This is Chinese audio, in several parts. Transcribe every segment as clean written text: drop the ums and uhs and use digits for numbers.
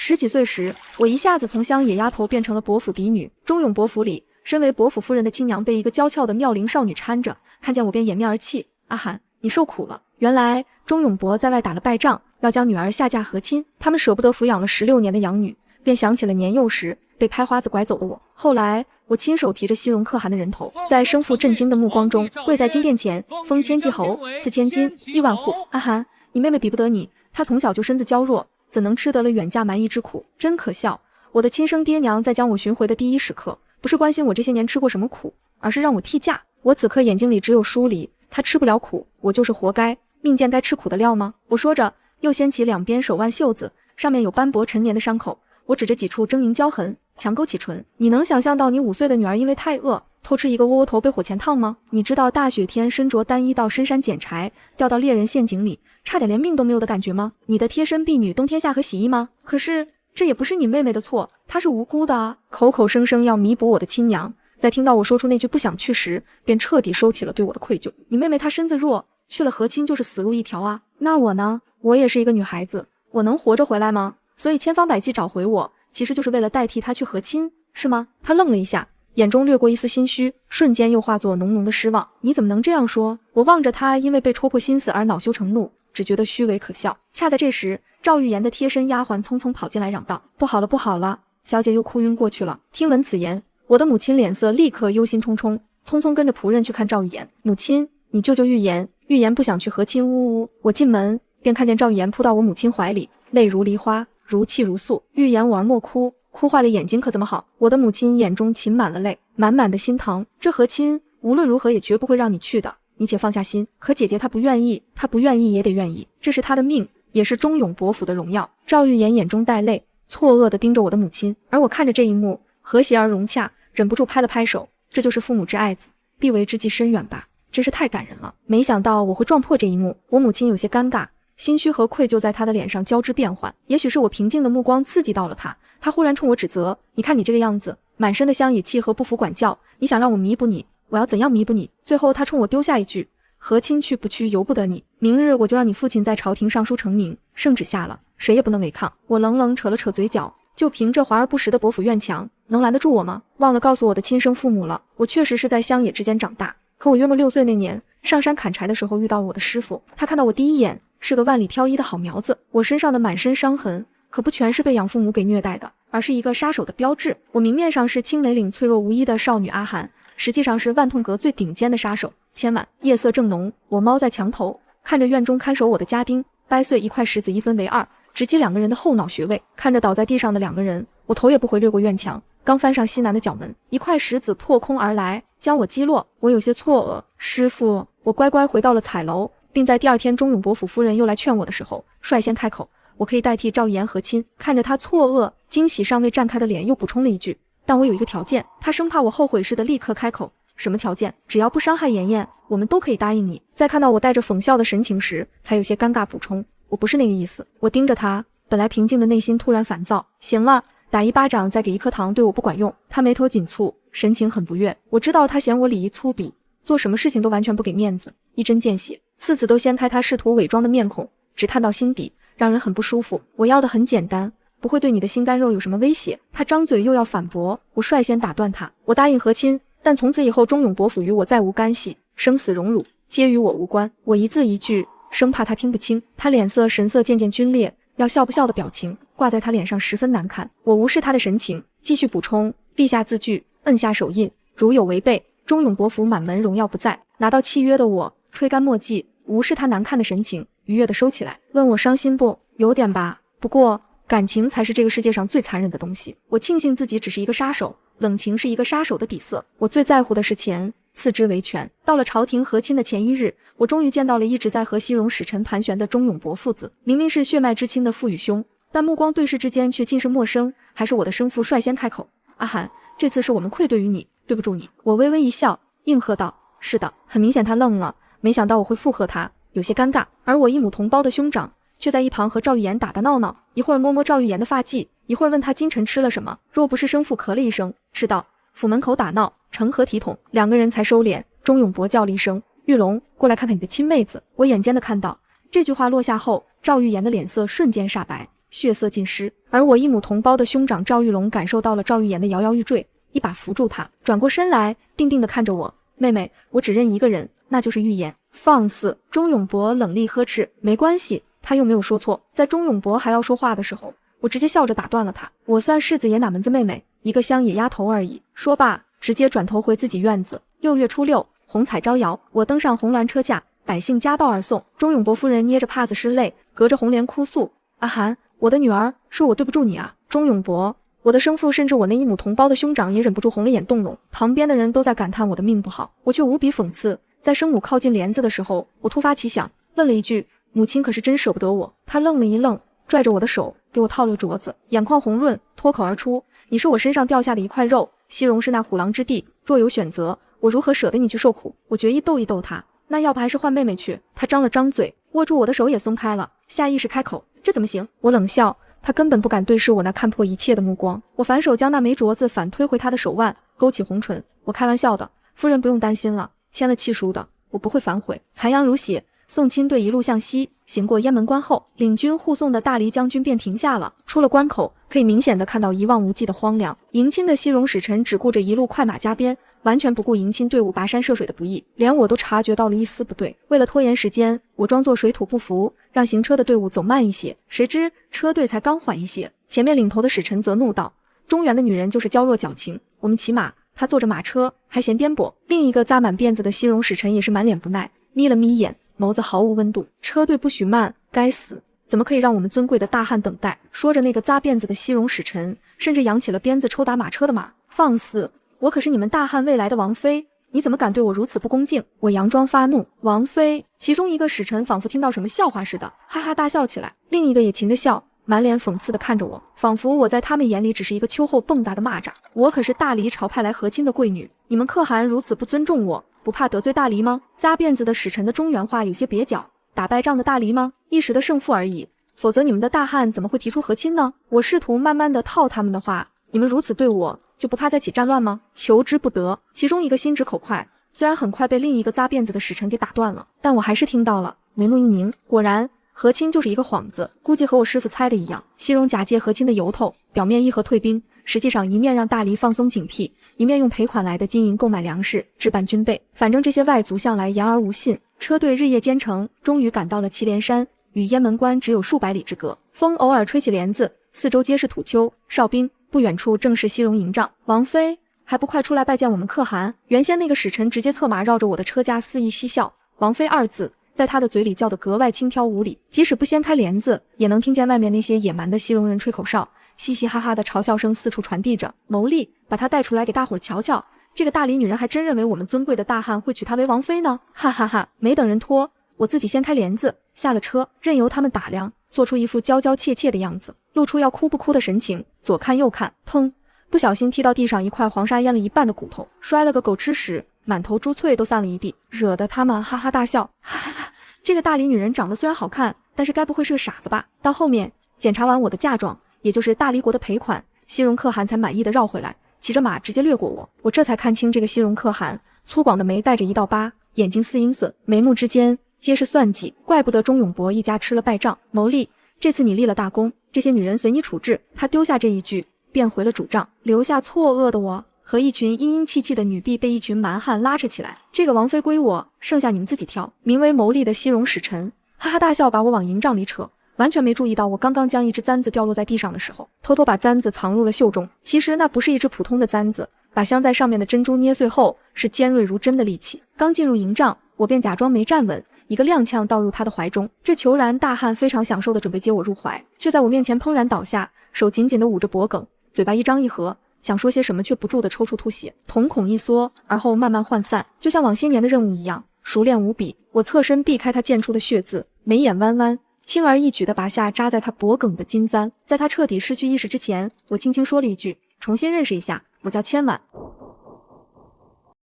10几岁时，我一下子从乡野丫头变成了伯府嫡女。忠永伯府里，身为伯府夫人的亲娘被一个娇俏的妙龄少女搀着，看见我便掩面而泣。阿寒，你受苦了。原来忠永伯在外打了败仗，要将女儿下嫁和亲，他们舍不得抚养了16年的养女，便想起了年幼时被拍花子拐走的我。后来我亲手提着西戎可汗的人头，在生父震惊的目光中跪在金殿前，封千骑侯，赐千金，1万户。阿寒，你妹妹比不得你，她从小就身子娇弱，怎能吃得了远嫁蛮夷之苦？真可笑！我的亲生爹娘在将我寻回的第一时刻，不是关心我这些年吃过什么苦，而是让我替嫁。我此刻眼睛里只有疏离，她吃不了苦，我就是活该，命贱该吃苦的料吗？我说着，又掀起两边手腕袖子，上面有斑驳陈年的伤口。我指着几处狰狞焦痕，强勾起唇。你能想象到你5岁的女儿因为太饿，偷吃一个窝窝头被火钳烫吗？你知道大雪天身着单衣到深山捡柴，掉到猎人陷阱里，差点连命都没有的感觉吗？你的贴身婢女冬天下河洗衣吗？可是这也不是你妹妹的错，她是无辜的啊！口口声声要弥补我的亲娘，在听到我说出那句不想去时，便彻底收起了对我的愧疚。你妹妹她身子弱，去了和亲就是死路一条啊。那我呢？我也是一个女孩子，我能活着回来吗？所以千方百计找回我，其实就是为了代替她去和亲，是吗？她愣了一下，眼中掠过一丝心虚，瞬间又化作浓浓的失望。你怎么能这样说？我望着她因为被戳破心思而恼羞成怒，只觉得虚伪可笑。恰在这时，赵玉妍的贴身丫鬟匆匆跑进来嚷道：不好了不好了，小姐又哭晕过去了。听闻此言，我的母亲脸色立刻忧心忡忡，匆匆跟着仆人去看赵玉妍。母亲，你救救玉妍，玉妍不想去和亲。呜呜！我进门便看见赵玉妍扑到我母亲怀里，泪如梨花，如泣如诉。玉妍我儿莫哭，哭坏了眼睛可怎么好？我的母亲眼中噙满了泪，满满的心疼。这和亲无论如何也绝不会让你去的，你且放下心。可姐姐她不愿意，她不愿意也得愿意，这是她的命，也是忠永伯府的荣耀。赵玉妍眼中带泪，错愕地盯着我的母亲，而我看着这一幕，和谐而融洽，忍不住拍了拍手。这就是父母之爱子，必为之计深远吧，真是太感人了。没想到我会撞破这一幕，我母亲有些尴尬，心虚和愧疚在她的脸上交织变换。也许是我平静的目光刺激到了她，她忽然冲我指责：你看你这个样子，满身的乡野气和不服管教，你想让我弥补你，我要怎样弥补你？最后她冲我丢下一句：和亲去不去由不得你，明日我就让你父亲在朝廷上书成名，圣旨下了，谁也不能违抗。我冷冷扯了扯嘴角，就凭这华而不实的伯府院墙，能拦得住我吗？忘了告诉我的亲生父母了，我确实是在乡野之间长大，可我约莫6岁那年上山砍柴的时候遇到了我的师傅，他看到我第一眼是个万里挑一的好苗子。我身上的满身伤痕可不全是被养父母给虐待的，而是一个杀手的标志。我明面上是青雷岭脆弱无依的少女阿寒，实际上是万通阁最顶尖的杀手。千晚夜色正浓，我猫在墙头，看着院中看守我的家丁掰碎一块石子1分为2，直击2个人的后脑穴位。看着倒在地上的2个人，我头也不回掠过院墙，刚翻上西南的角门，一块石子破空而来，将我击落。我有些错愕，师父。我乖乖回到了彩楼，并在第2天忠永伯府夫人又来劝我的时候，率先开口：我可以代替赵玉妍和亲。看着他错愕惊喜尚未绽开的脸，又补充了一句：但我有一个条件。他生怕我后悔似的立刻开口：什么条件？只要不伤害妍妍，我们都可以答应你。在看到我带着讽笑的神情时，才有些尴尬补充：我不是那个意思。我盯着他，本来平静的内心突然烦躁。行了，打1巴掌再给1颗糖对我不管用。他眉头紧蹙，神情很不悦。我知道他嫌我礼仪粗鄙，做什么事情都完全不给面子，一针见血，刺子都掀开他试图伪装的面孔，直探到心底，让人很不舒服。我要的很简单，不会对你的心肝肉有什么威胁。他张嘴又要反驳，我率先打断他：我答应和亲，但从此以后忠永伯府与我再无干系，生死荣辱皆与我无关。我一字一句，生怕他听不清。他脸色神色渐渐皲裂，要笑不笑的表情挂在他脸上十分难看。我无视他的神情，继续补充：立下字据，摁下手印，如有违背，忠永伯府满门荣耀不在。拿到契约的我吹干墨迹，无视他难看的神情，愉悦的收起来。问我伤心不？有点吧，不过感情才是这个世界上最残忍的东西。我庆幸自己只是一个杀手，冷情是一个杀手的底色。我最在乎的是钱，次之为权。到了朝廷和亲的前1日，我终于见到了一直在和西戎使臣盘旋的忠永伯父子。明明是血脉至亲的父与兄，但目光对视之间却尽是陌生。还是我的生父率先开口：阿寒，这次是我们愧对于你，对不住你。我微微一笑，应和道：是的。很明显他愣了，没想到我会附和他，有些尴尬。而我一母同胞的兄长却在一旁和赵玉妍打打闹闹，一会儿摸摸赵玉妍的发髻，一会儿问他今晨吃了什么。若不是生父咳了一声，是道：府门口打闹，成何体统。2个人才收敛。忠永伯叫了一声：玉龙，过来看看你的亲妹子。我眼尖的看到这句话落下后，赵玉妍的脸色瞬间煞白，血色尽失。而我一母同胞的兄长赵玉龙感受到了赵玉妍的摇摇欲坠，一把扶住他，转过身来，定定地看着我。妹妹，我只认一个人，那就是玉妍。放肆！钟永博冷厉呵斥。没关系，他又没有说错。在钟永博还要说话的时候，我直接笑着打断了他。我算世子爷哪门子妹妹，一个乡野丫头而已。说罢，直接转头回自己院子。6月初6，红彩招摇，我登上红鸾车驾，百姓夹道而送。钟永博夫人捏着帕子拭泪，隔着红帘哭诉：阿涵，我的女儿，是我对不住你啊。钟永博，我的生父，甚至我那一母同胞的兄长也忍不住红了眼动容。旁边的人都在感叹我的命不好，我却无比讽刺。在生母靠近帘子的时候，我突发奇想，问了一句：母亲可是真舍不得我？她愣了一愣，拽着我的手给我套了镯子，眼眶红润，脱口而出：你是我身上掉下的一块肉，西戎是那虎狼之地，若有选择，我如何舍得你去受苦？我决意逗一逗他，那要不还是换妹妹去。他张了张嘴，握住我的手也松开了，下意识开口：这怎么行？我冷笑，他根本不敢对视我那看破一切的目光。我反手将那枚镯子反推回他的手腕，勾起红唇，我开玩笑的，夫人不用担心了，签了契书的，我不会反悔。残阳如血，送亲队一路向西，行过雁门关后，领军护送的大黎将军便停下了。出了关口，可以明显的看到一望无际的荒凉。迎亲的西戎使臣只顾着一路快马加鞭，完全不顾迎亲队伍跋山涉水的不易，连我都察觉到了一丝不对。为了拖延时间，我装作水土不服，让行车的队伍走慢一些。谁知车队才刚缓一些，前面领头的使臣则怒道：中原的女人就是娇弱矫情，我们骑马，她坐着马车还嫌颠簸。另一个扎满辫子的西戎使臣也是满脸不耐，眯了眯眼，眸子毫无温度。车队不许慢，该死，怎么可以让我们尊贵的大汉等待？说着，那个扎辫子的西戎使臣甚至扬起了鞭子抽打马车的马。放肆！我可是你们大汉未来的王妃，你怎么敢对我如此不恭敬？我佯装发怒。王妃！其中一个使臣仿佛听到什么笑话似的，哈哈大笑起来，另一个也噙着笑，满脸讽刺地看着我，仿佛我在他们眼里只是一个秋后蹦跶的蚂蚱。我可是大黎朝派来和亲的贵女，你们可汗如此不尊重我，不怕得罪大黎吗？扎辫子的使臣的中原话有些蹩脚，打败仗的大黎吗？一时的胜负而已，否则你们的大汉怎么会提出和亲呢？我试图慢慢地套他们的话，你们如此对我，就不怕再起战乱吗？求之不得。其中一个心直口快，虽然很快被另一个扎辫子的使臣给打断了，但我还是听到了，眉目一凝。果然，和亲就是一个幌子，估计和我师父猜的一样。西戎假借和亲的由头，表面议和退兵，实际上一面让大黎放松警惕，一面用赔款来的金银购买粮食，置办军备。反正这些外族向来言而无信。车队日夜兼程，终于赶到了祁连山，与雁门关只有数百里之隔。风偶尔吹起帘子，四周皆是土丘、哨兵，不远处正是西戎营帐。王妃，还不快出来拜见我们可汗？原先那个使臣直接策马绕着我的车架肆意嬉笑，王妃二字在他的嘴里叫得格外轻佻无礼，即使不掀开帘子，也能听见外面那些野蛮的西戎人吹口哨，嘻嘻哈哈的嘲笑声四处传递着。牟利，把她带出来给大伙儿瞧瞧，这个大黎女人还真认为我们尊贵的大汉会娶她为王妃呢！哈哈哈！没等人拖，我自己掀开帘子，下了车，任由他们打量，做出一副娇娇怯怯的样子，露出要哭不哭的神情，左看右看，砰！不小心踢到地上一块黄沙淹了一半的骨头，摔了个狗吃屎，满头珠翠都散了一地，惹得他们哈哈大笑。哈哈哈！这个大黎女人长得虽然好看，但是该不会是个傻子吧？到后面检查完我的嫁妆，也就是大黎国的赔款，西戎可汗才满意的绕回来，骑着马直接掠过我。我这才看清这个西戎可汗，粗犷的眉带着一道疤，眼睛似鹰隼，眉目之间皆是算计，怪不得钟永博一家吃了败仗。牟利，这次你立了大功，这些女人随你处置。他丢下这一句，便回了主帐，留下错愕的我和一群阴阴气气的女婢被一群蛮汉拉扯起来。这个王妃归我，剩下你们自己挑。名为牟利的西戎使臣哈哈大笑，把我往营帐里扯，完全没注意到我刚刚将一只簪子掉落在地上的时候，偷偷把簪子藏入了袖中。其实那不是一只普通的簪子，把镶在上面的珍珠捏碎后，是尖锐如针的利器。刚进入营帐，我便假装没站稳，一个踉跄倒入他的怀中。这虬髯大汉非常享受地准备接我入怀，却在我面前怦然倒下，手紧紧地捂着脖颈，嘴巴一张一合，想说些什么却不住地抽搐吐血，瞳孔一缩，而后慢慢涣散，就像往些年的任务一样熟练无比。我侧身避开他溅出的血渍，眉眼弯弯，轻而易举地拔下扎在他脖颈的金簪。在他彻底失去意识之前，我轻轻说了一句：重新认识一下，我叫千婉。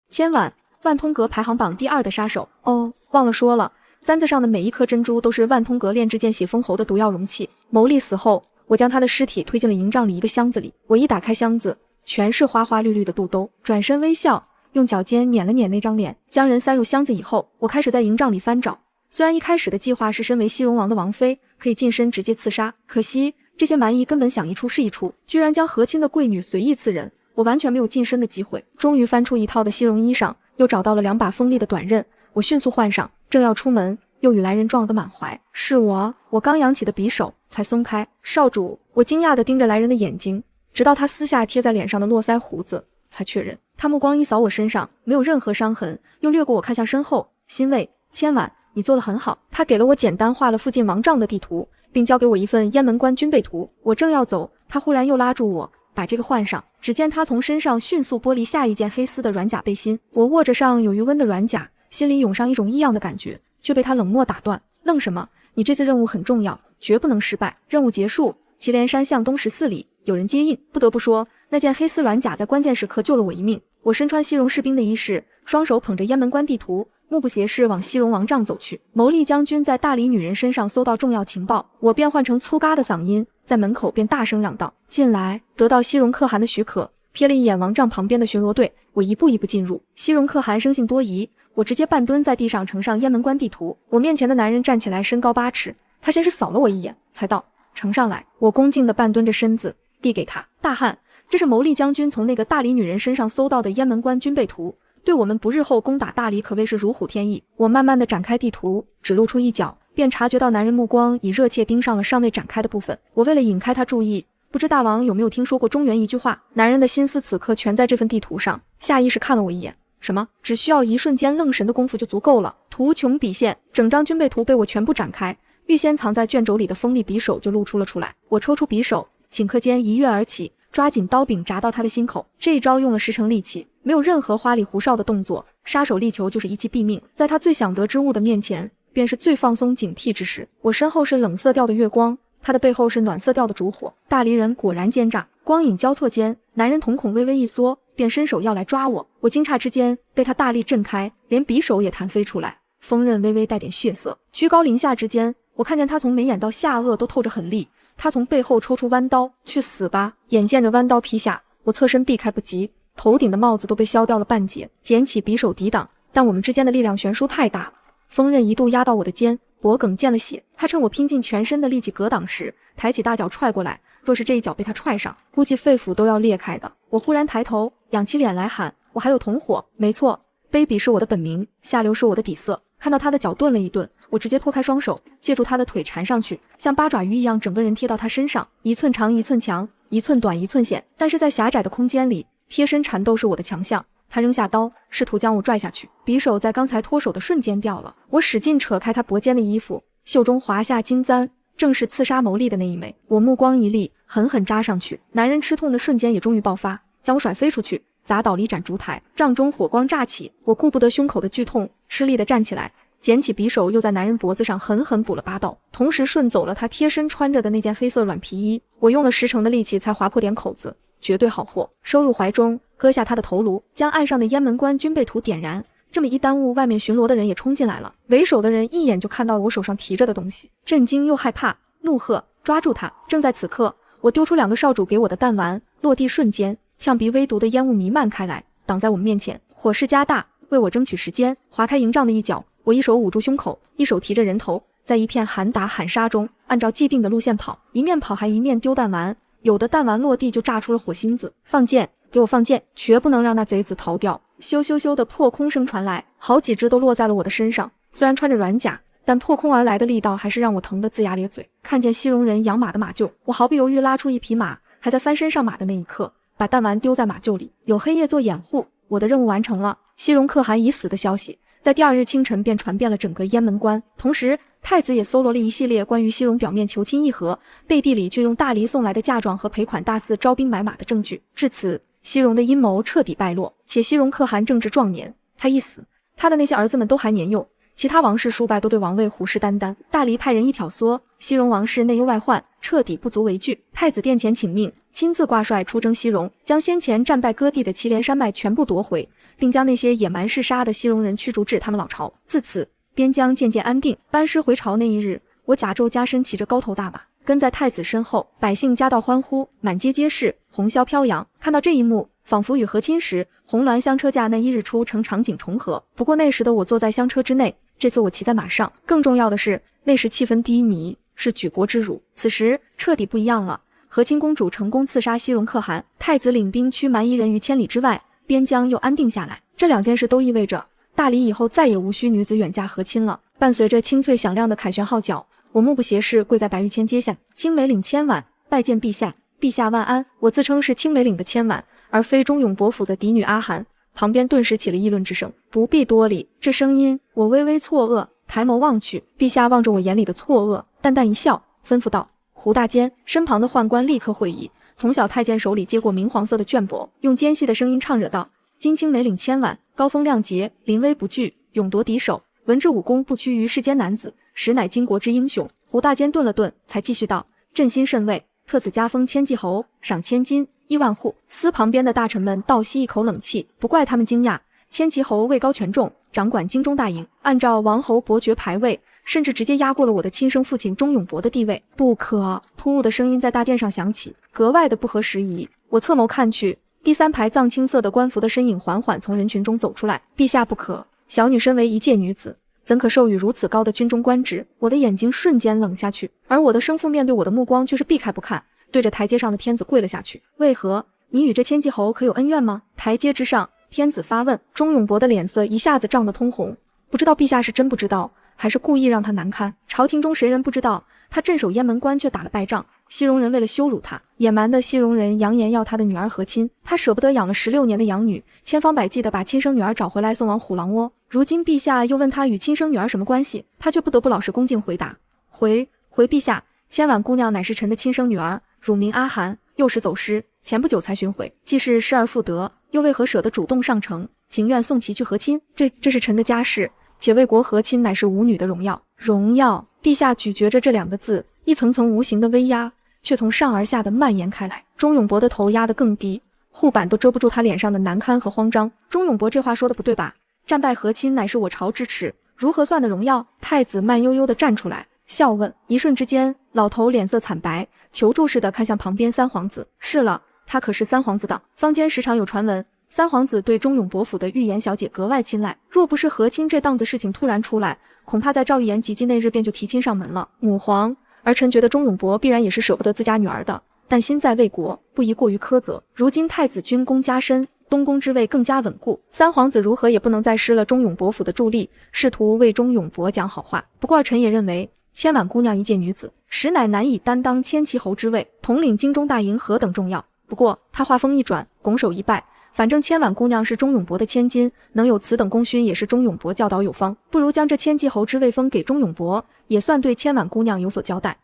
千婉，万通阁排行榜第2的杀手。哦，忘了说了，簪子上的每一颗珍珠都是万通阁炼制剑血封喉的毒药容器。牟利死后，我将他的尸体推进了营帐里一个箱子里。我一打开箱子，全是花花绿绿的肚兜，转身微笑，用脚尖捻了捻那张脸，将人塞入箱子以后，我开始在营帐里翻找。虽然一开始的计划是身为西戎王的王妃可以近身直接刺杀，可惜这些蛮夷根本想一出是一出，居然将和亲的贵女随意刺人，我完全没有近身的机会。终于翻出一套的西绒衣裳，又找到了2把锋利的短刃，我迅速换上，正要出门，又与来人撞了个满怀。是我刚扬起的匕首才松开。少主，我惊讶地盯着来人的眼睛，直到他撕下贴在脸上的络腮胡子，才确认。他目光一扫我身上，没有任何伤痕，又掠过我看向身后，欣慰，千婉，你做得很好。他给了我简单画了附近王帐的地图，并交给我一份雁门关军备图。我正要走，他忽然又拉住我，把这个换上。只见他从身上迅速剥离下一件黑丝的软甲背心，我握着上有余温的软甲，心里涌上一种异样的感觉，却被他冷漠打断。愣什么？你这次任务很重要，绝不能失败。任务结束，祁连山向东14里，有人接应。不得不说，那件黑丝软甲在关键时刻救了我一命。我身穿西戎士兵的衣饰，双手捧着雁门关地图，目不斜视往西戎王帐走去。牟利将军在大理女人身上搜到重要情报，我变换成粗嘎的嗓音，在门口便大声嚷道：进来！得到西戎可汗的许可，瞥了一眼王帐旁边的巡逻队，我一步一步进入。西戎可汗生性多疑，我直接半蹲在地上呈上雁门关地图。我面前的男人站起来，身高8尺，他先是扫了我一眼，才道：呈上来。我恭敬地半蹲着身子，递给他。大汉，这是牟利将军从那个大理女人身上搜到的雁门关军备图，对我们不日后攻打大理可谓是如虎添翼。我慢慢地展开地图，只露出一角，便察觉到男人目光已热切盯上了尚未展开的部分。我为了引开他注意，不知大王有没有听说过中原一句话？男人的心思此刻全在这份地图上，下意识看了我一眼。什么？只需要一瞬间愣神的功夫就足够了。图穷匕现，整张军备图被我全部展开，预先藏在卷轴里的锋利匕首就露出了出来。我抽出匕首，顷刻间一跃而起，抓紧刀柄扎到他的心口。这一招用了10成力气，没有任何花里胡哨的动作，杀手力求就是一击毙命。在他最想得之物的面前，便是最放松警惕之时。我身后是冷色调的月光，他的背后是暖色调的烛火。大离人果然奸诈。光影交错间，男人瞳孔微微一缩，便伸手要来抓我。我惊诧之间被他大力震开，连匕首也弹飞出来，锋刃微微带点血色。居高临下之间，我看见他从眉眼到下颚都透着狠厉。他从背后抽出弯刀，去死吧！眼见着弯刀劈下，我侧身避开不及，头顶的帽子都被削掉了半截，捡起匕首抵挡，但我们之间的力量悬殊太大了，锋刃一度压到我的肩，脖梗见了血。他趁我拼尽全身的力气格挡时，抬起大脚踹过来，若是这一脚被他踹上，估计肺腑都要裂开的。我忽然抬头，仰起脸来喊：我还有同伙。没错，卑鄙是我的本名，下流是我的底色。看到他的脚顿了一顿，我直接脱开双手，借助他的腿缠上去，像八爪鱼一样整个人贴到他身上，1寸长1寸强，1寸短1寸险。但是在狭窄的空间里，贴身缠斗是我的强项。他扔下刀，试图将我拽下去，匕首在刚才脱手的瞬间掉了。我使劲扯开他脖肩的衣服，袖中滑下金簪，正是刺杀牟利的那一枚。我目光一立，狠狠扎上去。男人吃痛的瞬间也终于爆发，将我甩飞出去，砸倒了一盏烛台，帐中火光乍起。我顾不得胸口的剧痛，吃力地站起来，捡起匕首，又在男人脖子上狠狠补了8刀，同时顺走了他贴身穿着的那件黑色软皮衣。我用了10成的力气才划破点口子，绝对好货。收入怀中，割下他的头颅，将岸上的雁门关军备图点燃。这么一耽误，外面巡逻的人也冲进来了。为首的人一眼就看到了我手上提着的东西，震惊又害怕，怒喝：抓住他！正在此刻，我丢出2个少主给我的弹丸，落地瞬间，呛鼻微毒的烟雾弥漫开来，挡在我们面前。火势加大，为我争取时间，划开营帐的一角，我一手捂住胸口，一手提着人头，在一片喊打喊杀中，按照既定的路线跑，一面跑还一面丢弹丸。有的弹丸落地就炸出了火星子。放箭！给我放箭！绝不能让那贼子逃掉！咻咻咻的破空声传来，好几只都落在了我的身上。虽然穿着软甲，但破空而来的力道还是让我疼得龇牙咧嘴。看见西戎人养马的马厩，我毫不犹豫拉出一匹马，还在翻身上马的那一刻，把弹丸丢在马厩里。有黑夜做掩护，我的任务完成了。西戎可汗已死的消息在第2日清晨便传遍了整个雁门关，同时太子也搜罗了一系列关于西戎表面求亲议和，背地里却用大黎送来的嫁妆和赔款大肆招兵买马的证据。至此，西戎的阴谋彻底败落。且西戎可汗正值壮年，他一死，他的那些儿子们都还年幼，其他王室叔伯都对王位虎视眈眈。大黎派人一挑唆，西戎王室内忧外患，彻底不足为惧。太子殿前请命，亲自挂帅出征西戎，将先前战败割地的祁连山脉全部夺回，并将那些野蛮嗜杀的西戎人驱逐至他们老巢。自此，边疆渐渐安定。班师回朝那一日，我甲胄加身，骑着高头大马，跟在太子身后，百姓夹道欢呼，满街皆是，红绡飘扬。看到这一幕，仿佛与和亲时红鸾香车驾那一日出城场景重合。不过那时的我坐在香车之内，这次我骑在马上。更重要的是，那时气氛低迷，是举国之辱。此时彻底不一样了。和亲公主成功刺杀西戎可汗，太子领兵驱蛮夷人于千里之外，边疆又安定下来。这2件事都意味着大理以后再也无需女子远嫁和亲了。伴随着清脆响亮的凯旋号角，我目不斜视跪在白玉千阶下，青梅岭千婉拜见陛下，陛下万安。我自称是青梅岭的千婉，而非中永伯府的嫡女阿含。旁边顿时起了议论之声。不必多礼，这声音我微微错愕，抬眸望去，陛下望着我眼里的错愕，淡淡一笑，吩咐道：胡大监。身旁的宦官立刻会意，从小太监手里接过明黄色的绢帛，用尖细的声音唱惹道：今青梅岭千婉，高风亮节，临危不惧，勇夺敌手，闻之武功不屈于世间男子，实乃巾帼之英雄。胡大监顿了顿，才继续道：朕心甚慰，特此加封千骑侯，赏千金1万户。司旁边的大臣们倒吸一口冷气，不怪他们惊讶。千骑侯位高权重，掌管京中大营，按照王侯伯爵排位，甚至直接压过了我的亲生父亲钟永伯的地位。不可！突兀的声音在大殿上响起，格外的不合时宜。我侧眸看去，第3排藏青色的官服的身影缓缓从人群中走出来。陛下不可！小女身为一介女子，怎可授予如此高的军中官职？我的眼睛瞬间冷下去，而我的生父面对我的目光却是避开不看，对着台阶上的天子跪了下去。为何？你与这千骑侯可有恩怨吗？台阶之上，天子发问。钟永伯的脸色一下子涨得通红，不知道陛下是真不知道，还是故意让他难堪。朝廷中谁人不知道，他镇守雁门关却打了败仗。西戎人为了羞辱他，野蛮的西戎人扬言要他的女儿和亲，他舍不得养了16年的养女，千方百计地把亲生女儿找回来送往虎狼窝。如今陛下又问他与亲生女儿什么关系，他却不得不老实恭敬回答：回陛下，千婉姑娘乃是臣的亲生女儿，乳名阿含，幼时走失，前不久才寻回，既是失而复得，又为何舍得主动上城，情愿送其去和亲？这是臣的家事，且为国和亲乃是吾女的荣耀。荣耀！陛下咀嚼着这2个字，一层层无形的威压却从上而下的蔓延开来。钟永伯的头压得更低，护板都遮不住他脸上的难堪和慌张。钟永伯这话说的不对吧？战败和亲乃是我朝之耻，如何算的荣耀？太子慢悠悠地站出来，笑问。一瞬之间，老头脸色惨白，求助似的看向旁边3皇子。是了，他可是3皇子党。坊间时常有传闻，3皇子对钟永伯府的玉颜小姐格外青睐，若不是和亲这档子事情突然出来，恐怕在赵玉颜及笄那日便就提亲上门了。母皇，而臣觉得钟永伯必然也是舍不得自家女儿的，但心在为国，不宜过于苛责。如今太子军功加深，东宫之位更加稳固，3皇子如何也不能再失了钟永伯府的助力，试图为钟永伯讲好话。不过臣也认为，千婉姑娘一介女子，实乃难以担当千骑侯之位，统领京中大营何等重要。不过他话锋一转，拱手一拜，反正千婉姑娘是钟永伯的千金，能有此等功勋也是钟永伯教导有方，不如将这千骑侯之位封给钟永伯，也算对千婉姑娘有所交代。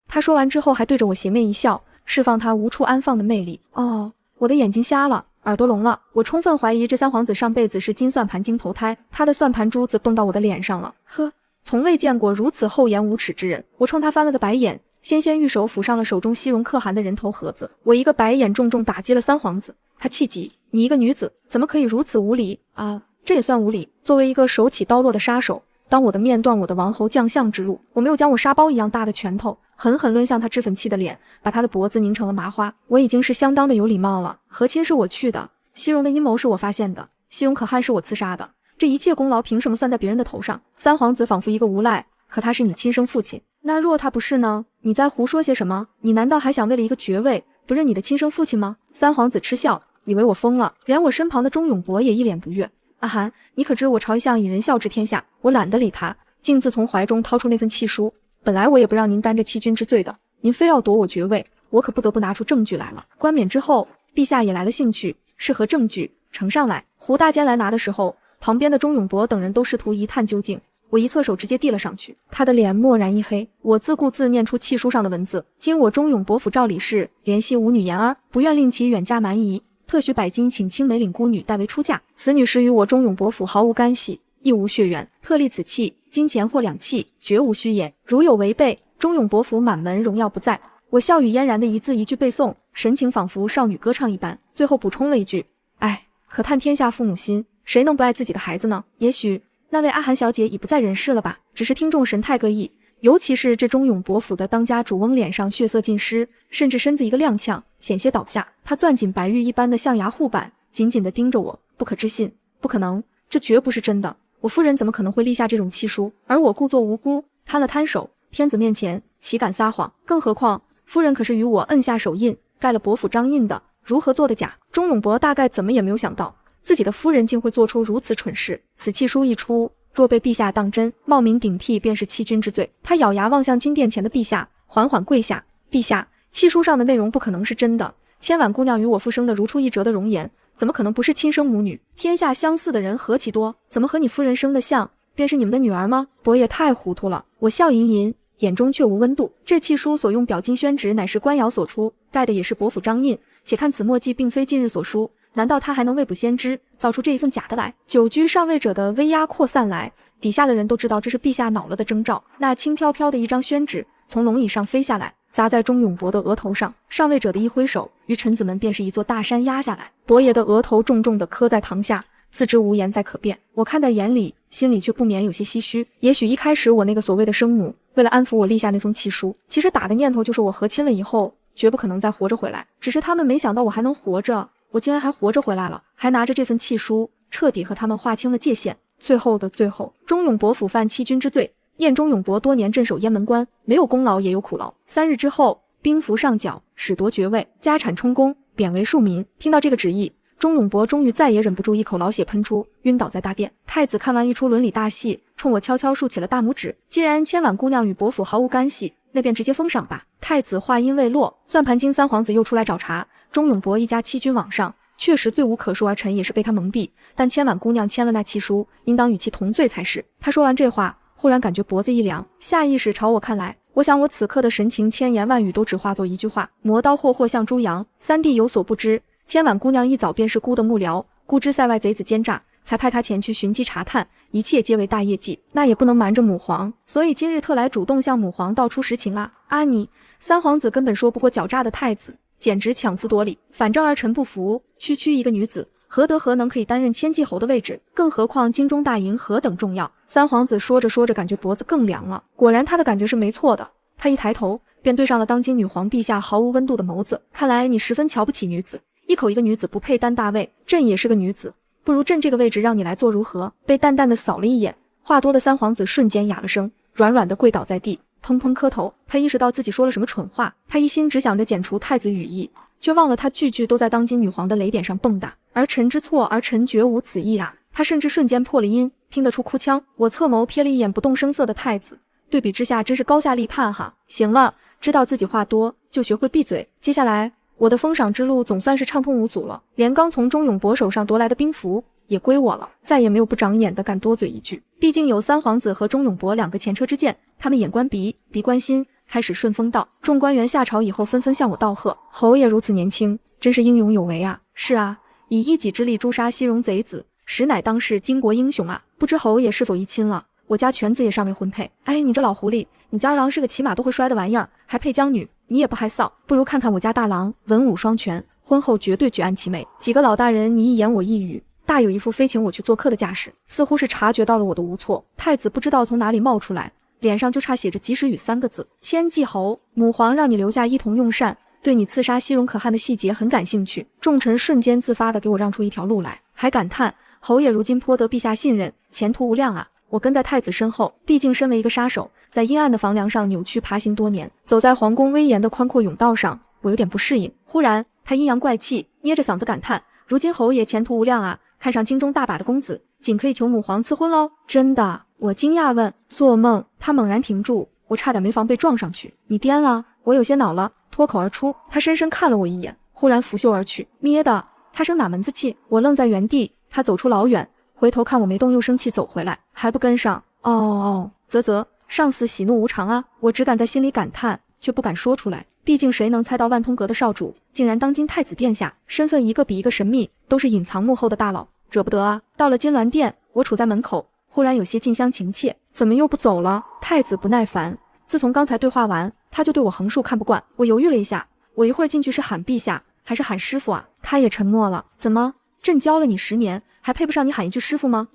他说完之后还对着我斜面一笑，释放他无处安放的魅力。哦，我的眼睛瞎了，耳朵聋了，我充分怀疑这3皇子上辈子是金算盘精投胎，他的算盘珠子蹦到我的脸上了。呵，从未见过如此厚颜无耻之人。我冲他翻了个白眼，纤玉手抚上了手中西戎可汗的人头盒子。我一个白眼重重打击了3皇子。他气急，你一个女子怎么可以如此无礼啊？这也算无礼。作为一个手起刀落的杀手，当我的面断我的王侯将相之路，我没有将我沙包一样大的拳头狠狠抡向他脂粉气的脸，把他的脖子拧成了麻花。我已经是相当的有礼貌了。和亲是我去的，西戎的阴谋是我发现的，西戎可汗是我刺杀的，这一切功劳凭什么算在别人的头上？3皇子仿佛一个无赖，可他是你亲生父亲，那若他不是呢？你在胡说些什么？你难道还想为了一个爵位不认你的亲生父亲吗？3皇子嗤笑，以为我疯了。连我身旁的钟永伯也一脸不悦。阿含，你可知我朝一向以仁孝治天下？我懒得理他，径自从怀中掏出那份契书。本来我也不让您担这欺君之罪的，您非要夺我爵位，我可不得不拿出证据来了。冠冕之后，陛下也来了兴趣，是何证据？呈上来。胡大监来拿的时候，旁边的钟永伯等人都试图一探究竟。我一侧手直接递了上去，他的脸蓦然一黑。我自顾自念出契书上的文字：今我钟永伯府赵李氏联系吾女言儿，不愿令其远嫁蛮夷，特许100金请青梅岭孤女代为出嫁。此女实与我钟永伯府毫无干系，亦无血缘，特立此契，金钱或2契，绝无虚言。如有违背，钟永伯府满门荣耀不在。我笑语嫣然的一字一句背诵，神情仿佛少女歌唱一般，最后补充了一句：哎，可叹天下父母心，谁能不爱自己的孩子呢？也许那位阿含小姐已不在人世了吧？只是听众神态各异，尤其是这钟永伯府的当家主翁脸上血色尽失，甚至身子一个踉跄，险些倒下。他攥紧白玉一般的象牙护板，紧紧地盯着我，不可置信，不可能，这绝不是真的。我夫人怎么可能会立下这种契书？而我故作无辜，摊了摊手，天子面前岂敢撒谎？更何况夫人可是与我摁下手印，盖了伯府章印的，如何做的假？钟永博大概怎么也没有想到，自己的夫人竟会做出如此蠢事。此契书一出，若被陛下当真，冒名顶替便是欺君之罪。他咬牙望向金殿前的陛下，缓缓跪下：陛下，契书上的内容不可能是真的。千婉姑娘与我父生的如出一辙的容颜，怎么可能不是亲生母女？天下相似的人何其多，怎么和你夫人生的像，便是你们的女儿吗？伯爷太糊涂了。我笑吟吟，眼中却无温度。这契书所用表金宣旨，乃是官窑所出，盖的也是伯府章印。且看此墨迹，并非近日所书，难道他还能未卜先知，造出这一份假的来？久居上位者的威压扩散来，底下的人都知道这是陛下恼了的征兆。那轻飘飘的一张宣旨从龙椅上飞下来，砸在钟永博的额头上。上位者的一挥手，于臣子们便是一座大山压下来。伯爷的额头重重地磕在堂下，自知无言再可辩。我看在眼里，心里却不免有些唏嘘。也许一开始我那个所谓的生母，为了安抚我立下那封契书，其实打的念头就是我和亲了以后绝不可能再活着回来，只是他们没想到我还能活着，我竟然还活着回来了，还拿着这份契书彻底和他们划清了界限。最后的最后，钟永博腐犯欺君之罪，验钟永博多年镇守雁门关，没有功劳也有苦劳。3日之后，兵符上缴，褫夺爵位，家产充公，贬为庶民。听到这个旨意，钟永博终于再也忍不住，一口老血喷出，晕倒在大殿。太子看完一出伦理大戏，冲我悄悄竖起了大拇指。既然千婉姑娘与伯府毫无干系，那便直接封赏吧。太子话音未落，算盘精三皇子又出来找茬。钟永博一家欺君罔上，确实罪无可恕，而臣也是被他蒙蔽。但千婉姑娘签了那契书，应当与其同罪才是。他说完这话，忽然感觉脖子一凉，下意识朝我看来。我想我此刻的神情千言万语都只化作一句话：磨刀霍霍向猪羊。三弟有所不知，千婉姑娘一早便是孤的幕僚，孤知塞外贼子奸诈，才派他前去寻机查探，一切皆为大业绩，那也不能瞒着母皇，所以今日特来主动向母皇道出实情啦。啊你，三皇子根本说不过狡诈的太子，简直强词夺理。反正儿臣不服，区一个女子，何德何能可以担任千骑侯的位置？更何况京中大营何等重要？三皇子说着说着，感觉脖子更凉了。果然他的感觉是没错的。他一抬头，便对上了当今女皇陛下毫无温度的眸子。看来你十分瞧不起女子，一口一个女子不配担大位，朕也是个女子，不如朕这个位置让你来做如何？被淡淡的扫了一眼，话多的三皇子瞬间哑了声，软软的跪倒在地，砰砰磕头。他意识到自己说了什么蠢话，他一心只想着剪除太子羽翼，却忘了他句句都在当今女皇的雷点上蹦跶。儿臣之错，儿臣绝无此意啊！他甚至瞬间破了音，听得出哭腔。我侧眸瞥了一眼不动声色的太子，对比之下真是高下立判哈。行了，知道自己话多，就学会闭嘴。接下来我的封赏之路总算是畅通无阻了，连刚从钟永博手上夺来的兵符也归我了，再也没有不长眼的敢多嘴一句。毕竟有三皇子和钟永博两个前车之鉴，他们眼观鼻，鼻观心，开始顺风道。众官员下朝以后纷纷向我道贺，侯爷如此年轻，真是英勇有为啊！是啊，以一己之力诛杀西戎贼子，实乃当世巾帼英雄啊！不知侯爷是否议亲了？我家犬子也尚未婚配。哎，你这老狐狸，你家二郎是个骑马都会摔的玩意儿，还配将女？你也不害臊，不如看看我家大郎，文武双全，婚后绝对举案齐眉。几个老大人你一言我一语，大有一副非请我去做客的架势，似乎是察觉到了我的无措。太子不知道从哪里冒出来，脸上就差写着及时雨3个字。千骑侯，母皇让你留下一同用膳，对你刺杀西戎可汗的细节很感兴趣。众臣瞬间自发地给我让出一条路来，还感叹侯爷如今颇得陛下信任，前途无量啊。我跟在太子身后，毕竟身为一个杀手，在阴暗的房梁上扭曲爬行多年，走在皇宫威严的宽阔甬道上，我有点不适应。忽然他阴阳怪气，捏着嗓子感叹，如今侯爷前途无量啊，看上京中大把的公子，仅可以求母皇赐婚喽。真的？我惊讶问。做梦。他猛然停住，我差点没防被撞上去。你癫了？我有些恼了，脱口而出。他深深看了我一眼，忽然拂袖而去。咩的，他生哪门子气？我愣在原地，他走出老远，回头看我没动，又生气走回来，还不跟上。啧，上司喜怒无常啊！我只敢在心里感叹，却不敢说出来。毕竟谁能猜到万通阁的少主竟然当今太子殿下，身份一个比一个神秘，都是隐藏幕后的大佬，惹不得啊！到了金銮殿，我处在门口，忽然有些近乡情怯，怎么又不走了？太子不耐烦，自从刚才对话完，他就对我横竖看不惯。我犹豫了一下，我一会儿进去是喊陛下还是喊师傅啊？他也沉默了。怎么？朕教了你10年，还配不上你喊一句师傅吗？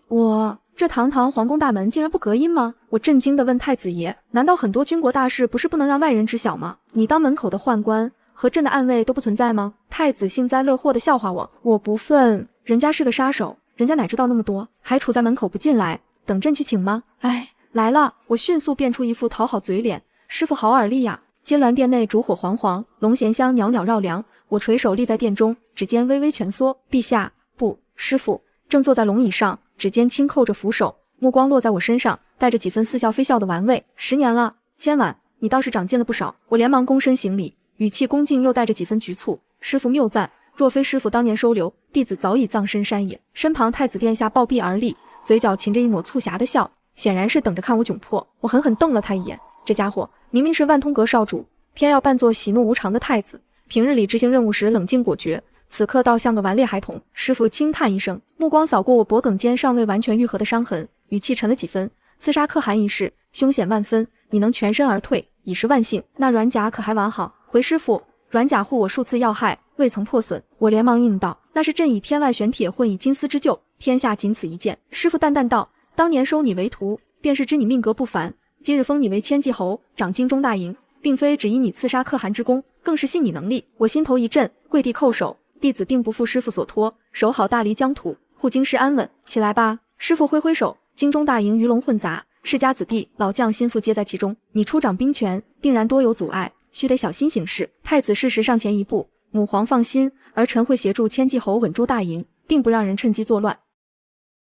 这堂堂皇宫大门竟然不隔音吗？我震惊地问太子爷，难道很多军国大事不是不能让外人知晓吗？你当门口的宦官和朕的暗卫都不存在吗？太子幸灾乐祸地笑话我。我不忿，人家是个杀手，人家哪知道那么多，还杵在门口不进来，等朕去请吗？哎，来了。我迅速变出一副讨好嘴脸，师傅好耳力呀。金銮殿内烛火煌煌，龙涎香袅袅绕梁。我垂手立在殿中，指尖微微蜷缩。陛下，不，师傅正坐在龙椅上，指尖轻扣着扶手，目光落在我身上，带着几分似笑非笑的玩味。10年了，千婉，你倒是长进了不少。我连忙躬身行礼，语气恭敬又带着几分局促。师傅谬赞，若非师傅当年收留，弟子早已葬身山野。身旁太子殿下抱臂而立，嘴角噙着一抹促狭的笑，显然是等着看我窘迫。我狠狠瞪了他一眼，这家伙明明是万通阁少主，偏要扮作喜怒无常的太子。平日里执行任务时冷静果决，此刻倒像个顽劣孩童。师傅轻叹一声，目光扫过我脖颈间尚未完全愈合的伤痕，语气沉了几分。刺杀可汗一事凶险万分，你能全身而退已是万幸。那软甲可还完好？回师傅，软甲护我数次要害，未曾破损。我连忙应道，那是朕以天外玄铁混以金丝之鹫，天下仅此一件。师傅淡淡道，当年收你为徒，便是知你命格不凡，今日封你为千骑侯，掌京中大营，并非只以你刺杀可汗之功，更是信你能力。我心头一震，跪地叩首，弟子定不负师傅所托，守好大黎疆土，护京师安稳。起来吧。师傅挥挥手，京中大营鱼龙混杂，世家子弟老将心腹皆在其中，你出掌兵权，定然多有阻碍，须得小心行事。太子适时上前一步，母皇放心，儿臣会协助千骑侯稳住大营，定不让人趁机作乱。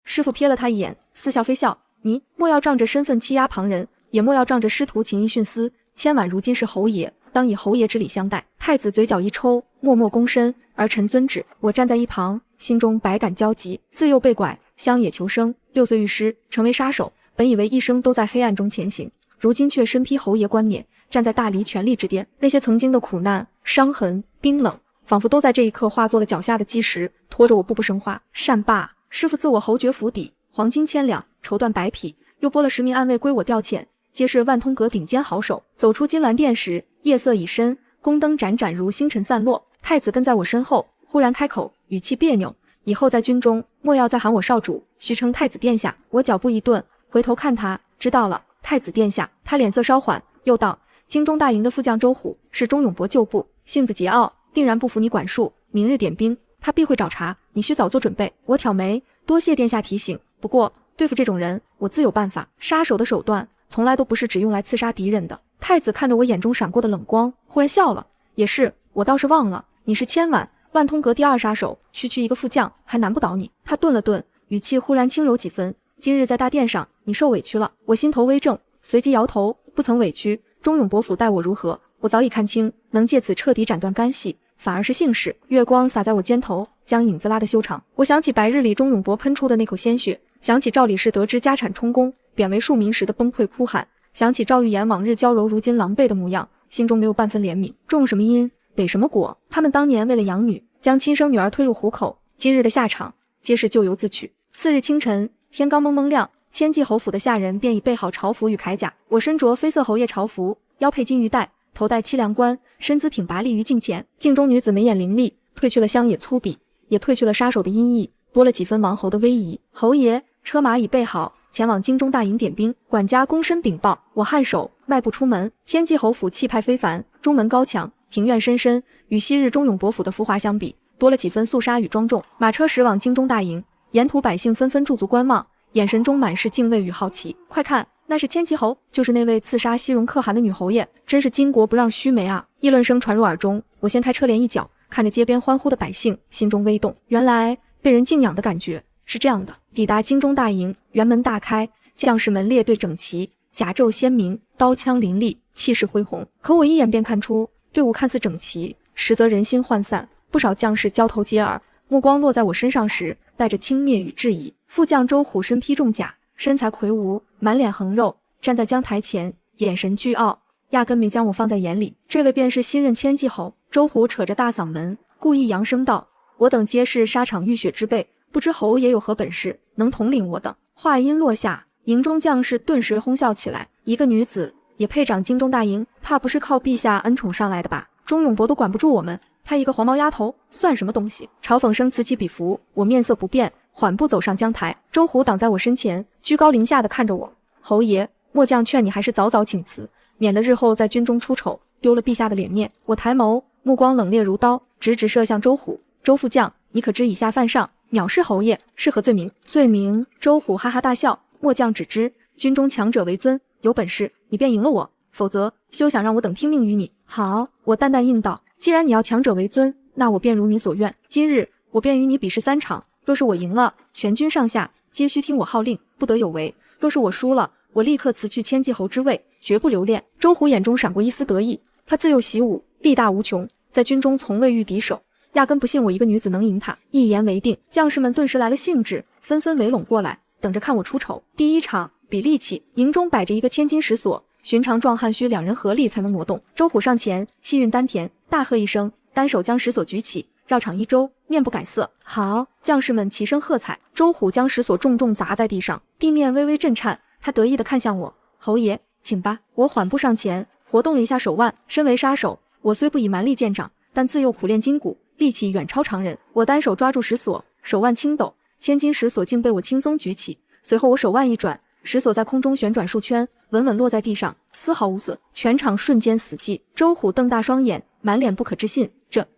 师傅瞥了他一眼，似笑非笑，你莫要仗着身份欺压旁人，也莫要仗着师徒情谊徇私。千婉如今是侯爷，当以侯爷之礼相待。太子嘴角一抽，默默躬身，儿臣遵旨。我站在一旁，心中百感交集。自幼被拐，乡野求生，6岁遇师，成为杀手。本以为一生都在黑暗中前行，如今却身披侯爷冠冕，站在大黎权力之巅。那些曾经的苦难、伤痕、冰冷，仿佛都在这一刻化作了脚下的基石，拖着我步步生花。善罢，师傅赐我侯爵府邸，黄金1000两，绸缎100匹，又拨了10名暗卫归我调遣，皆是万通阁顶尖好手。走出金銮殿时，夜色已深，宫灯盏盏如星辰散落。太子跟在我身后，忽然开口，语气别扭，以后在军中莫要再喊我少主，须称太子殿下。我脚步一顿，回头看他，知道了，太子殿下。他脸色稍缓，又道，京中大营的副将周虎是钟永博旧部，性子桀骜，定然不服你管束，明日点兵，他必会找茬，你需早做准备。我挑眉，多谢殿下提醒，不过对付这种人，我自有办法。杀手的手段从来都不是只用来刺杀敌人的。太子看着我眼中闪过的冷光，忽然笑了，也是，我倒是忘了，你是千婉，万通阁第2杀手，区一个副将，还难不倒你。他顿了顿，语气忽然轻柔几分，今日在大殿上，你受委屈了。我心头微怔，随即摇头，不曾委屈。钟永伯府待我如何，我早已看清，能借此彻底斩断干系，反而是幸事。月光洒在我肩头，将影子拉得修长。我想起白日里钟永伯喷出的那口鲜血，想起赵理士得知家产充公，贬为庶民时的崩溃哭喊，想起赵玉言往日娇柔如今狼狈的模样，心中没有半分怜悯。种什么因，得什么果。他们当年为了养女，将亲生女儿推入虎口，今日的下场皆是咎由自取。次日清晨，天刚蒙蒙亮，千骑侯府的下人便已备好朝服与铠甲。我身着绯色侯爷朝服，腰佩金鱼带，头戴凄凉冠，身姿挺拔立于镜前。镜中女子眉眼凌厉，褪去了乡野粗鄙，也褪去了杀手的阴翳，多了几分王侯的威仪。侯爷，车马已备好，前往京中大营点兵。管家躬身禀报。我颔首，迈步出门。千骑侯府气派非凡，中门高墙，庭院深深，与昔日钟永伯府的浮华相比，多了几分肃杀与庄重。马车驶往京中大营，沿途百姓纷纷驻足观望，眼神中满是敬畏与好奇。快看，那是千骑侯，就是那位刺杀西戎可汗的女侯爷，真是巾帼不让须眉啊！议论声传入耳中，我掀开车帘一角，看着街边欢呼的百姓，心中微动。原来被人敬仰的感觉是这样的。抵达京中大营，辕门大开，将士们列队整齐，甲胄鲜明，刀枪凌厉，气势恢宏。可我一眼便看出，队伍看似整齐，实则人心涣散，不少将士交头接耳，目光落在我身上时，带着轻蔑与质疑。副将周虎身披重甲，身材魁梧，满脸横肉，站在将台前，眼神倨傲，压根没将我放在眼里。这位便是新任千骑侯。周虎扯着大嗓门，故意扬声道：“我等皆是沙场浴血之辈，不知侯爷有何本事，能统领我等？”话音落下，营中将士顿时哄笑起来。一个女子也配掌京中大营？怕不是靠陛下恩宠上来的吧？钟永伯都管不住我们，他一个黄毛丫头算什么东西？嘲讽声此起彼伏，我面色不变，缓步走上江台。周虎挡在我身前，居高临下的看着我。侯爷，末将劝你还是早早请辞，免得日后在军中出丑，丢了陛下的脸面。我抬眸，目光冷冽如刀，直射向周虎。周副将，你可知以下犯上，藐视侯爷是何罪名？罪名？周虎哈哈大笑。末将只知军中强者为尊，有本事你便赢了我，否则休想让我等听命于你。好，我淡淡应道，既然你要强者为尊，那我便如你所愿。今日我便与你比试3场，若是我赢了，全军上下皆须听我号令，不得有违；若是我输了，我立刻辞去千骑侯之位，绝不留恋。周虎眼中闪过一丝得意，他自幼习武，力大无穷，在军中从未遇敌手，压根不信我一个女子能赢他。一言为定，将士们顿时来了兴致，纷纷围拢过来，等着看我出丑。第1场比力气，营中摆着一个千斤石锁，寻常壮汉需2人合力才能挪动。周虎上前，气运丹田，大喝一声，单手将石锁举起，绕场一周，面不改色。好！将士们齐声喝彩。周虎将石锁重重砸在地上，地面微微震颤，他得意地看向我，侯爷，请吧。我缓步上前，活动了一下手腕。身为杀手，我虽不以蛮力见长，但自幼苦练筋骨，力气远超常人。我单手抓住石锁，手腕轻抖，千斤石锁竟被我轻松举起。随后我手腕一转，石锁在空中旋转数圈，稳稳落在地上，丝毫无损。全场瞬间死寂。周虎瞪大双眼，满脸不可置信。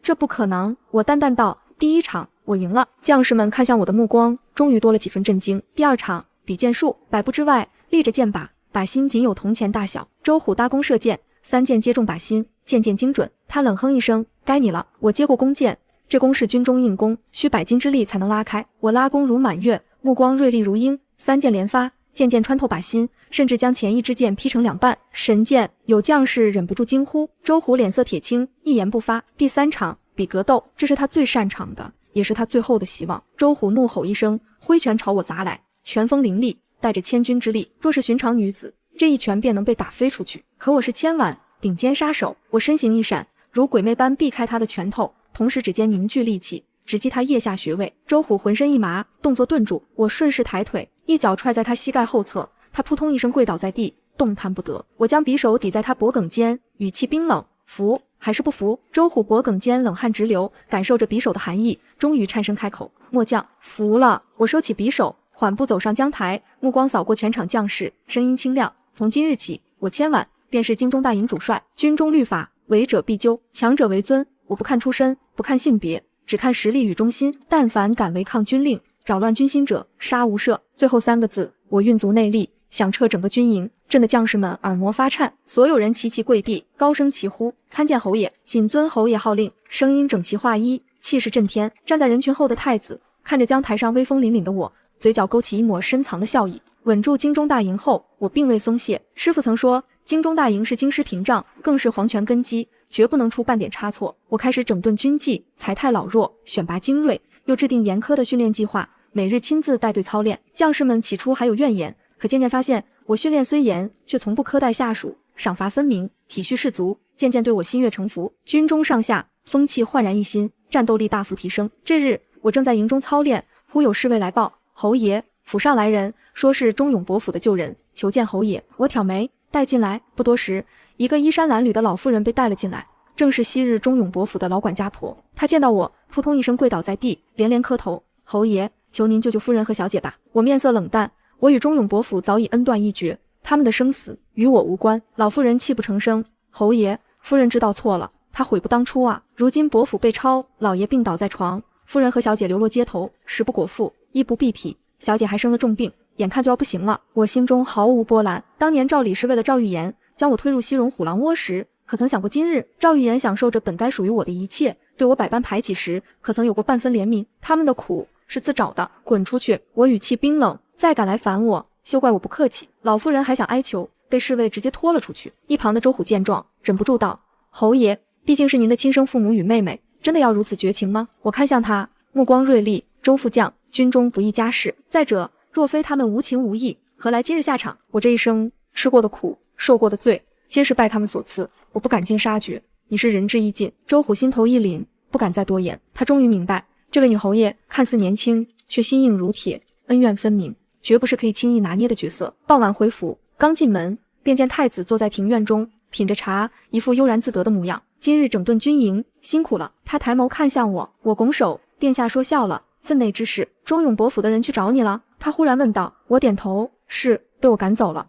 这不可能！我淡淡道，第1场我赢了。将士们看向我的目光终于多了几分震惊。第2场比剑术，100步之外立着箭靶，靶心仅有铜钱大小。周虎搭弓射箭，3箭皆中靶心，箭箭精准。他冷哼一声，该你了。我接过弓箭，这弓是军中硬弓，需100斤之力才能拉开。我拉弓如满月，目光锐利如鹰，3箭连发，箭箭穿透靶心，甚至将前一支箭劈成2半。神箭！有将士忍不住惊呼。周虎脸色铁青，一言不发。第3场比格斗，这是他最擅长的，也是他最后的希望。周虎怒吼一声，挥拳朝我砸来，拳风凌厉，带着千钧之力，若是寻常女子，这一拳便能被打飞出去。可我是千万顶尖杀手，我身形一闪，如鬼魅般避开他的拳头，同时指尖凝聚力气，直击他腋下穴位。周虎浑身一麻，动作顿住，我顺势抬腿，一脚踹在他膝盖后侧，他扑通一声跪倒在地，动弹不得。我将匕首抵在他脖颈间，语气冰冷，服还是不服？周虎脖颈间冷汗直流，感受着匕首的寒意，终于颤声开口，末将服了。我收起匕首，缓步走上江台，目光扫过全场将士，声音清亮，从今日起，我千万便是京中大营主帅，军中律法，违者必究，强者为尊，我不看出身，不看性别，只看实力与忠心，但凡敢违抗军令，扰乱军心者，杀无赦。最后3个字，我运足内力，响彻整个军营，震得将士们耳膜发颤，所有人齐齐跪地，高声齐呼：参见侯爷！谨遵侯爷号令！声音整齐划一，气势震天。站在人群后的太子看着江台上威风凛凛的我，嘴角勾起一抹深藏的笑意。稳住京中大营后，我并未松懈。师傅曾说，京中大营是京师屏障，更是皇权根基，绝不能出半点差错。我开始整顿军纪，裁汰老弱，选拔精锐，又制定严苛的训练计划，每日亲自带队操练。将士们起初还有怨言，可渐渐发现我训练虽严，却从不苛待下属，赏罚分明，体恤士卒，渐渐对我心悦诚服。军中上下风气焕然一新，战斗力大幅提升。这日我正在营中操练，忽有侍卫来报，侯爷，府上来人，说是忠勇伯府的旧人，求见侯爷。我挑眉，带进来。不多时，一个衣衫褴褛的老妇人被带了进来，正是昔日忠勇伯府的老管家婆。她见到我，扑通一声跪倒在地，连连磕头：侯爷，求您救救夫人和小姐吧。我面色冷淡，我与忠勇伯府早已恩断义绝，他们的生死与我无关。老妇人泣不成声：侯爷，夫人知道错了，她悔不当初啊！如今伯府被抄，老爷病倒在床，夫人和小姐流落街头，食不果腹，衣不蔽体，小姐还生了重病，眼看就要不行了。我心中毫无波澜。当年赵理是为了赵玉妍将我推入西戎虎狼窝时，可曾想过今日赵玉妍享受着本该属于我的一切，对我百般排挤时，可曾有过半分怜悯？他们的苦是自找的，滚出去！我语气冰冷，再敢来烦我，休怪我不客气。老妇人还想哀求，被侍卫直接拖了出去。一旁的周虎见状，忍不住道：侯爷，毕竟是您的亲生父母与妹妹，真的要如此绝情吗？我看向他，目光锐利。周副将，军中不易家事，再者若非他们无情无义，何来今日下场？我这一生吃过的苦，受过的罪，皆是拜他们所赐，我不敢尽杀绝。你是仁至义尽。周虎心头一凛，不敢再多言。他终于明白，这位女侯爷看似年轻，却心硬如铁，恩怨分明，绝不是可以轻易拿捏的角色。傍晚回府，刚进门便见太子坐在庭院中，品着茶，一副悠然自得的模样。今日整顿军营，辛苦了。他抬眸看向我，我拱手，殿下说笑了，分内之事，忠勇伯府的人去找你了？他忽然问道。我点头，是，被我赶走了。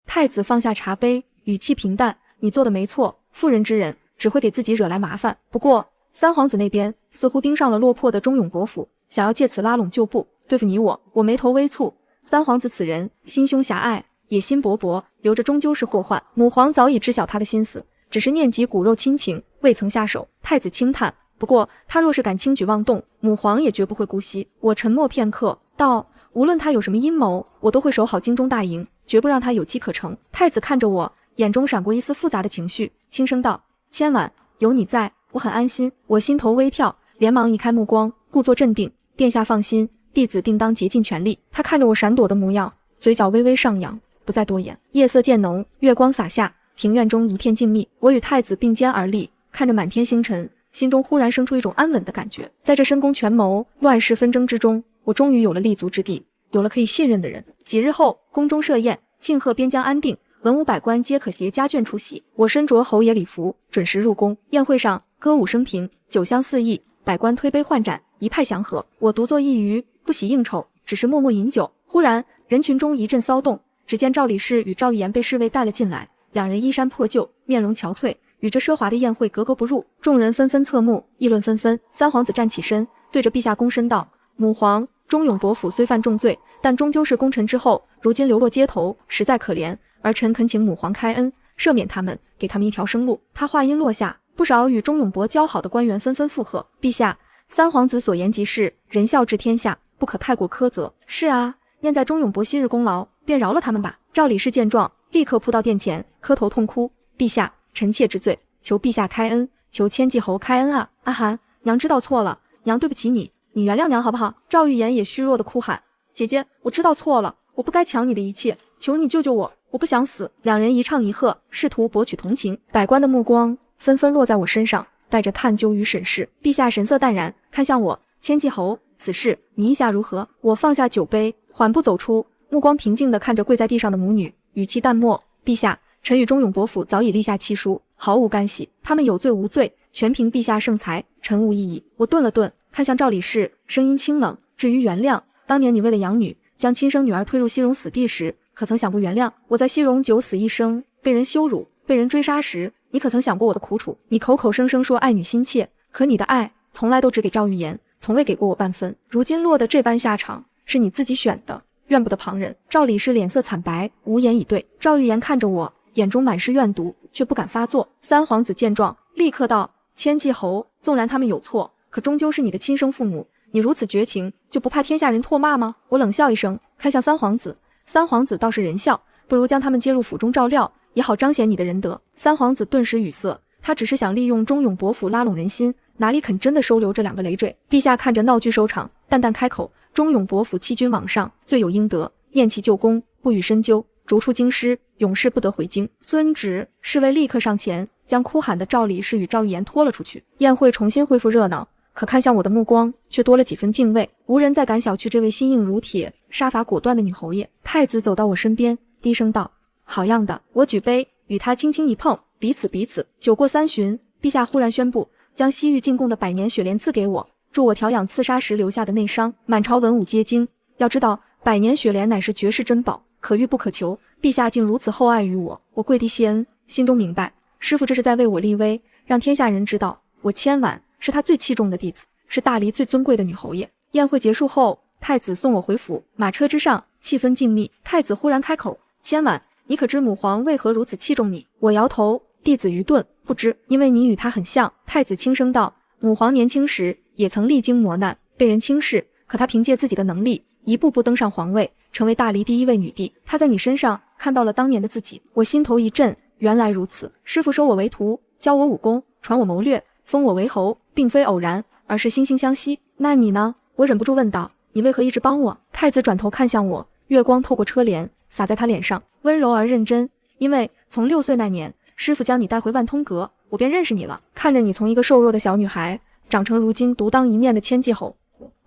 太子放下茶杯，语气平淡，你做的没错，妇人之仁只会给自己惹来麻烦。不过三皇子那边似乎盯上了落魄的忠勇伯府，想要借此拉拢旧部，对付你我。我眉头微蹙，三皇子此人心胸狭隘，野心勃勃，留着终究是祸患。母皇早已知晓他的心思，只是念及骨肉亲情，未曾下手。太子轻叹，不过他若是敢轻举妄动，母皇也绝不会姑息。我沉默片刻，道：无论他有什么阴谋，我都会守好京中大营，绝不让他有机可乘。太子看着我，眼中闪过一丝复杂的情绪，轻声道：千晚，有你在，我很安心。我心头微跳，连忙移开目光，故作镇定。殿下放心，弟子定当竭尽全力。他看着我闪躲的模样，嘴角微微上扬，不再多言。夜色渐浓，月光洒下，庭院中一片静谧。我与太子并肩而立，看着满天星辰，心中忽然生出一种安稳的感觉。在这深宫权谋、乱世纷争之中，我终于有了立足之地，有了可以信任的人。几日后，宫中设宴，庆贺边疆安定，文武百官皆可携家眷出席。我身着侯爷礼服，准时入宫。宴会上歌舞升平，酒香四溢，百官推杯换盏，一派祥和。我独坐一隅，不喜应酬，只是默默饮酒。忽然，人群中一阵骚动，只见赵理士与赵玉言被侍卫带了进来，两人衣衫破旧，面容憔悴，与这奢华的宴会格格不入。众人纷纷侧目，议论纷纷。三皇子站起身，对着陛下躬身道：母皇，忠勇伯府虽犯重罪，但终究是功臣之后，如今流落街头，实在可怜。儿臣恳请母皇开恩，赦免他们，给他们一条生路。他话音落下，不少与忠勇伯交好的官员纷纷附和。陛下，三皇子所言极是，仁孝治天下，不可太过苛责。是啊，念在忠勇伯昔日功劳，便饶了他们吧。赵理士见状，立刻扑到殿前，磕头痛哭：陛下，臣妾知罪，求陛下开恩，求千骑侯开恩啊！阿含，娘知道错了，娘对不起你，你原谅娘好不好？赵玉言也虚弱的哭喊：姐姐，我知道错了，我不该抢你的一切，求你救救我，我不想死。两人一唱一和，试图博取同情。百官的目光纷纷落在我身上，带着探究与审视。陛下神色淡然，看向我：千骑侯，此事你意下如何？我放下酒杯，缓步走出，目光平静地看着跪在地上的母女，语气淡漠：陛下，臣与忠勇伯府早已立下契书，毫无干系，他们有罪无罪，全凭陛下圣裁，臣无异议。我顿了顿，看向赵理士，声音清冷：至于原谅，当年你为了养女，将亲生女儿推入西戎死地时，可曾想过原谅？我在西戎九死一生，被人羞辱，被人追杀时，你可曾想过我的苦楚？你口口声声说爱女心切，可你的爱从来都只给赵玉言，从未给过我半分。如今落得这般下场，是你自己选的，怨不得旁人。赵理士脸色惨白，无言以对。赵玉言看着我，眼中满是怨毒，却不敢发作。三皇子见状，立刻道：千骑侯，纵然他们有错，可终究是你的亲生父母，你如此绝情，就不怕天下人唾骂吗？我冷笑一声，看向三皇子。三皇子倒是仁孝，不如将他们接入府中照料，也好彰显你的仁德。三皇子顿时语塞，他只是想利用忠勇伯府拉拢人心，哪里肯真的收留这两个累赘。陛下看着闹剧收场，淡淡开口：忠勇伯府欺君罔上，罪有应得，厌其旧功，不予深究，逐出京师，永世不得回京。遵旨。侍卫立刻上前，将哭喊的赵理士与赵玉言拖了出去。宴会重新恢复热闹，可看向我的目光却多了几分敬畏，无人再敢小觑这位心硬如铁、杀伐果断的女侯爷。太子走到我身边，低声道：好样的。我举杯与他轻轻一碰，彼此。酒过三巡，陛下忽然宣布，将西域进贡的百年雪莲赐给我，助我调养刺杀时留下的内伤。满朝文武皆惊，要知道百年雪莲乃是绝世珍宝，可遇不可求，陛下竟如此厚爱于我。我跪地谢恩，心中明白，师父这是在为我立威，让天下人知道我千婉是他最器重的弟子，是大黎最尊贵的女侯爷。宴会结束后，太子送我回府，马车之上气氛静谧。太子忽然开口：千婉，你可知母皇为何如此器重你？我摇头，弟子愚钝，不知。因为你与她很像。太子轻声道：母皇年轻时也曾历经磨难，被人轻视，可她凭借自己的能力，一步步登上皇位，成为大黎第一位女帝。她在你身上看到了当年的自己。我心头一震，原来如此。师父收我为徒，教我武功，传我谋略，封我为侯，并非偶然，而是惺惺相惜。那你呢？我忍不住问道：你为何一直帮我？太子转头看向我，月光透过车帘洒在他脸上，温柔而认真。因为从6岁那年，师父将你带回万通阁，我便认识你了。看着你从一个瘦弱的小女孩长成如今独当一面的千骑侯。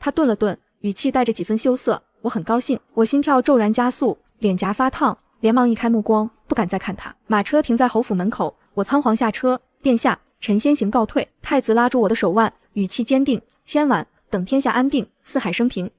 他顿了顿，语气带着几分羞涩。我很高兴。我心跳骤然加速，脸颊发烫，连忙移开目光，不敢再看他。马车停在侯府门口，我仓皇下车。殿下，臣先行告退。太子拉住我的手腕，语气坚定：千婉，等天下安定，四海升平，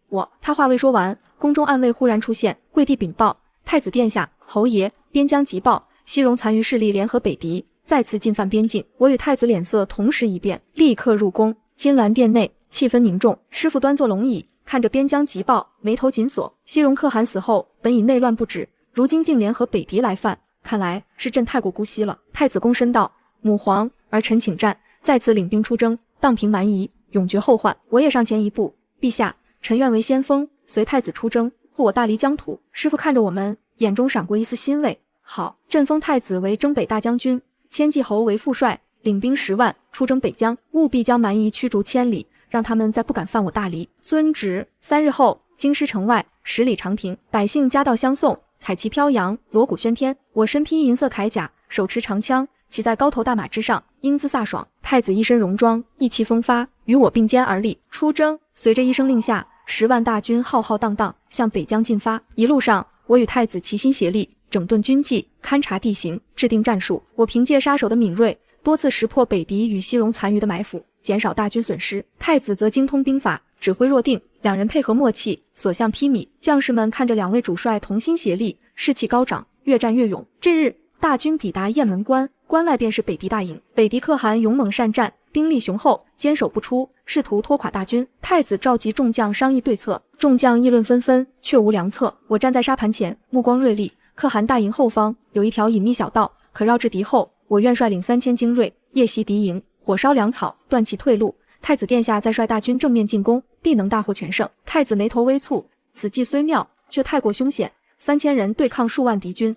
他话未说完，宫中暗卫忽然出现，跪地禀报：太子殿下，侯爷，边疆急报，西戎残余势力联合北狄，再次进犯边境。我与太子脸色同时一变，立刻入宫。金銮殿内气氛凝重，师父端坐龙椅，看着边疆急报，眉头紧锁。西戎可汗死后，本已内乱不止，如今竟联合北狄来犯，看来是朕太过姑息了。太子躬身道：母皇，儿臣请战，在此领兵出征，荡平蛮夷，永绝后患。我也上前一步，陛下，臣愿为先锋，随太子出征，护我大黎疆土。师傅看着我们，眼中闪过一丝欣慰。好，朕封太子为征北大将军，千骑侯为副帅，领兵10万出征北疆，务必将蛮夷驱逐千里，让他们再不敢犯我大黎。遵旨。3日后，京师城外10里长亭，百姓夹道相送，彩旗飘扬，锣鼓喧天。我身披银色铠甲，手持长枪，骑在高头大马之上，英姿飒爽。太子一身戎装，意气风发，与我并肩而立。出征。随着一声令下，10万大军浩浩荡荡向北疆进发。一路上，我与太子齐心协力，整顿军纪，勘察地形，制定战术。我凭借杀手的敏锐，多次识破北狄与西戎残余的埋伏，减少大军损失。太子则精通兵法，指挥若定，两人配合默契，所向披靡。将士们看着两位主帅同心协力，士气高涨，越战越勇。这日，大军抵达雁门关，关外便是北狄大营。北狄可汗勇猛善战，兵力雄厚，坚守不出，试图拖垮大军。太子召集众将商议对策，众将议论纷纷，却无良策。我站在沙盘前，目光锐利。可汗大营后方有一条隐秘小道，可绕至敌后。我愿率领3000精锐，夜袭敌营，火烧粮草，断其退路。太子殿下再率大军正面进攻，必能大获全胜。太子眉头微蹙，此计虽妙，却太过凶险。3000人对抗数万敌军，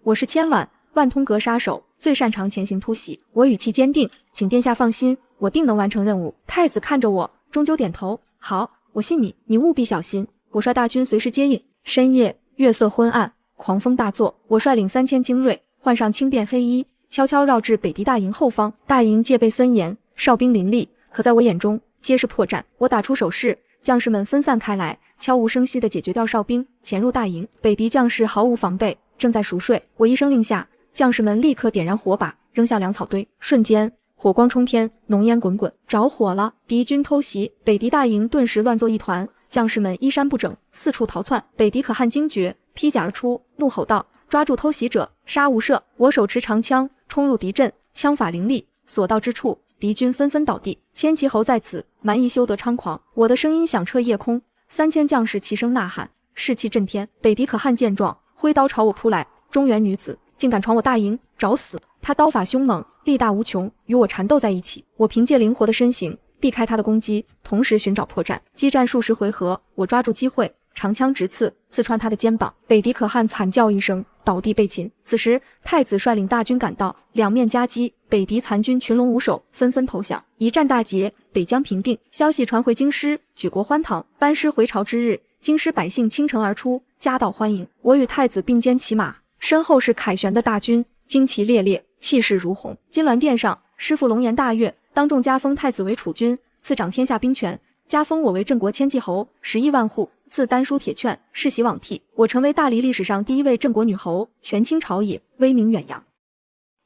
我是千万万通阁杀手，最擅长前行突袭。我语气坚定，请殿下放心，我定能完成任务。太子看着我，终究点头。好，我信你，你务必小心。我率大军随时接应。深夜，月色昏暗，狂风大作。我率领3000精锐，换上轻便黑衣，悄悄绕至北狄大营后方。大营戒备森严，哨兵林立，可在我眼中皆是破绽。我打出手势，将士们分散开来，悄无声息地解决掉哨兵，潜入大营。北狄将士毫无防备，正在熟睡。我一声令下，将士们立刻点燃火把，扔向粮草堆。瞬间，火光冲天，浓烟滚滚，着火了！敌军偷袭，北狄大营顿时乱作一团，将士们衣衫不整，四处逃窜。北狄可汗惊觉，披甲而出，怒吼道：抓住偷袭者，杀无赦！我手持长枪，冲入敌阵，枪法凌厉，所到之处，敌军纷纷倒地。千骑侯在此，蛮夷休得猖狂！我的声音响彻夜空，3000将士齐声呐喊，士气震天。北狄可汗见状，挥刀朝我扑来。中原女子竟敢闯我大营，找死！他刀法凶猛，力大无穷，与我缠斗在一起。我凭借灵活的身形避开他的攻击，同时寻找破绽。激战数十回合，我抓住机会，长枪直刺，刺穿他的肩膀。北狄可汗惨叫一声，倒地被擒。此时，太子率领大军赶到，两面夹击，北狄残军群龙无首，纷纷投降。一战大捷，北疆平定。消息传回京师，举国欢腾。班师回朝之日，京师百姓倾城而出，夹道欢迎。我与太子并肩骑马，身后是凯旋的大军，旌旗猎猎，气势如虹。金銮殿上，师父龙颜大悦，当众加封太子为储君，赐掌天下兵权，加封我为镇国千骑侯，10亿万户，赐丹书铁券，世袭罔替。我成为大黎历史上第一位镇国女侯，权倾朝野，威名远扬。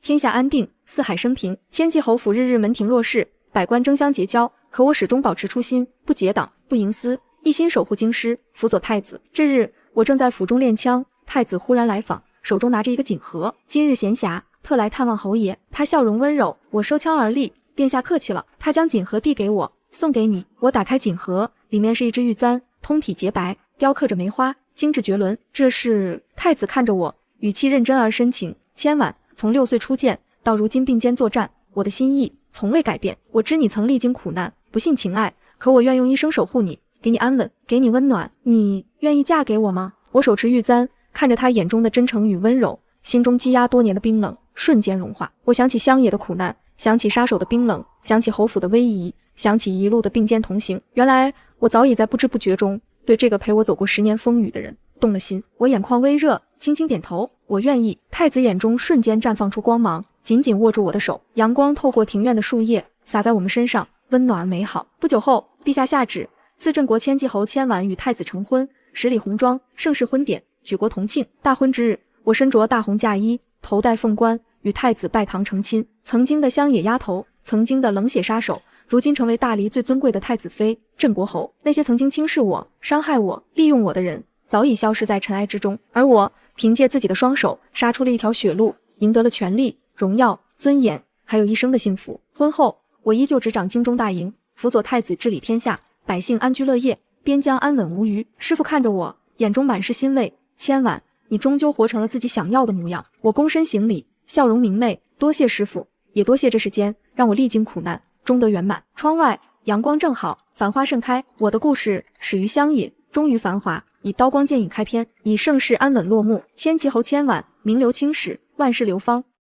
天下安定，四海升平，千骑侯府日日门庭若市，百官争相结交。可我始终保持初心，不结党，不营私，一心守护京师，辅佐太子。这日，我正在府中练枪，太子忽然来访，手中拿着一个锦盒。今日闲暇，特来探望侯爷。他笑容温柔，我收枪而立，殿下客气了。他将锦盒递给我，送给你。我打开锦盒，里面是一只玉簪，通体洁白，雕刻着梅花，精致绝伦。这是……太子看着我，语气认真而深情。千万，从6岁初见到如今并肩作战，我的心意从未改变。我知你曾历经苦难，不信情爱，可我愿用一生守护你，给你安稳，给你温暖。你愿意嫁给我吗？我手持玉簪，看着他眼中的真诚与温柔，心中积压多年的冰冷瞬间融化。我想起乡野的苦难，想起杀手的冰冷，想起侯府的威仪，想起一路的并肩同行。原来我早已在不知不觉中对这个陪我走过10年风雨的人动了心。我眼眶微热，轻轻点头，我愿意。太子眼中瞬间绽放出光芒，紧紧握住我的手。阳光透过庭院的树叶洒在我们身上，温暖而美好。不久后，陛下下旨，自镇国千骑侯千婉与太子成婚，10里红妆，盛世婚典，举国同庆。大婚之日，我身着大红嫁衣，头戴凤冠，与太子拜堂成亲。曾经的乡野丫头，曾经的冷血杀手，如今成为大黎最尊贵的太子妃、镇国侯。那些曾经轻视我、伤害我、利用我的人，早已消失在尘埃之中。而我凭借自己的双手，杀出了一条血路，赢得了权力、荣耀、尊严，还有一生的幸福。婚后，我依旧执掌京中大营，辅佐太子治理天下，百姓安居乐业，边疆安稳无虞。师父看着我，眼中满是欣慰。千婉，你终究活成了自己想要的模样。我躬身行礼，笑容明媚，多谢师傅，也多谢这世间让我历经苦难，终得圆满。窗外阳光正好，繁花盛开。我的故事始于乡野，终于繁华，以刀光剑影开篇，以盛世安稳落幕。千骑侯千婉，名留青史，万世流芳。